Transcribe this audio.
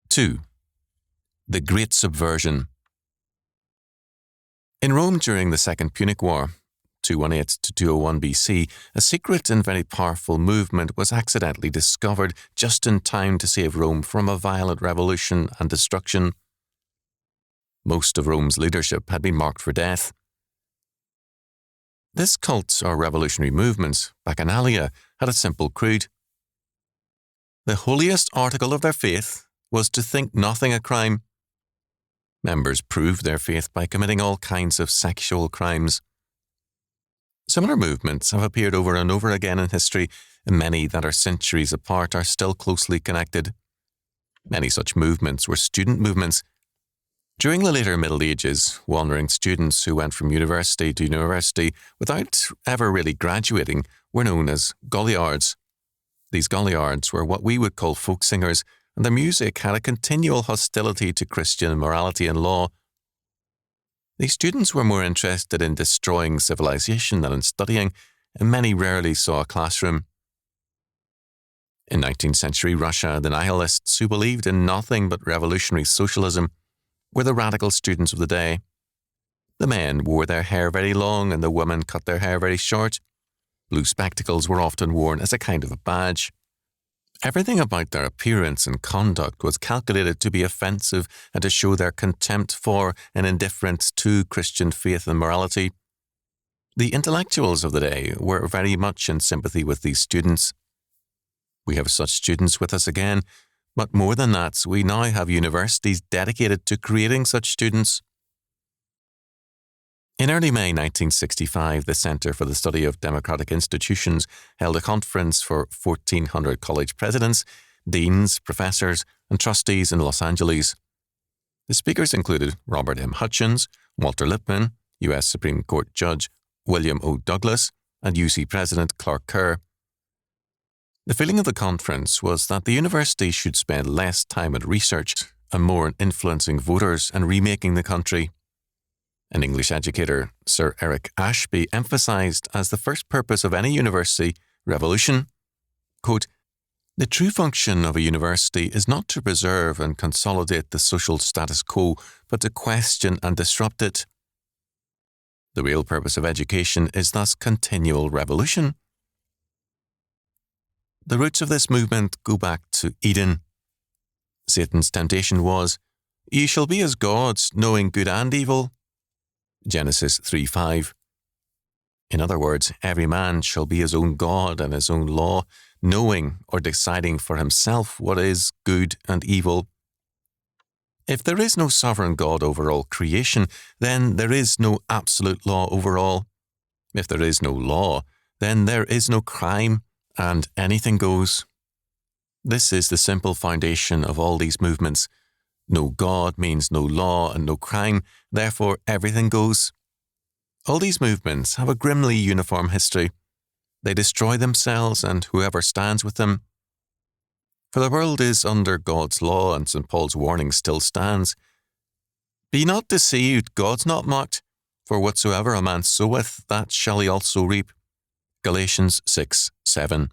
2. The Great Subversion. In Rome during the Second Punic War, 218 to 201 BC, a secret and very powerful movement was accidentally discovered just in time to save Rome from a violent revolution and destruction. Most of Rome's leadership had been marked for death. This cult or revolutionary movement, Bacchanalia, had a simple creed. The holiest article of their faith was to think nothing a crime. Members proved their faith by committing all kinds of sexual crimes. Similar movements have appeared over and over again in history, and many that are centuries apart are still closely connected. Many such movements were student movements. During the later Middle Ages, wandering students who went from university to university without ever really graduating were known as Goliards. These Goliards were what we would call folk singers, and their music had a continual hostility to Christian morality and law. These students were more interested in destroying civilization than in studying, and many rarely saw a classroom. In 19th century Russia, the nihilists who believed in nothing but revolutionary socialism were the radical students of the day. The men wore their hair very long and the women cut their hair very short. Blue spectacles were often worn as a kind of a badge. Everything about their appearance and conduct was calculated to be offensive and to show their contempt for and indifference to Christian faith and morality. The intellectuals of the day were very much in sympathy with these students. We have such students with us again, but more than that, we now have universities dedicated to creating such students. In early May 1965, the Centre for the Study of Democratic Institutions held a conference for 1,400 college presidents, deans, professors, and trustees in Los Angeles. The speakers included Robert M. Hutchins, Walter Lippmann, U.S. Supreme Court Judge William O. Douglas, and UC President Clark Kerr. The feeling of the conference was that the university should spend less time at research and more on influencing voters and remaking the country. An English educator, Sir Eric Ashby, emphasized as the first purpose of any university revolution. Quote, "The true function of a university is not to preserve and consolidate the social status quo, but to question and disrupt it. The real purpose of education is thus continual revolution." The roots of this movement go back to Eden. Satan's temptation was, "Ye shall be as gods, knowing good and evil." Genesis 3:5. In other words, every man shall be his own God and his own law, knowing or deciding for himself what is good and evil. If there is no sovereign God over all creation, then there is no absolute law over all. If there is no law, then there is no crime, and anything goes. This is the simple foundation of all these movements. No God means no law and no crime, therefore everything goes. All these movements have a grimly uniform history. They destroy themselves and whoever stands with them. For the world is under God's law, and St. Paul's warning still stands. "Be not deceived, God's not mocked, for whatsoever a man soweth, that shall he also reap." Galatians 6:7.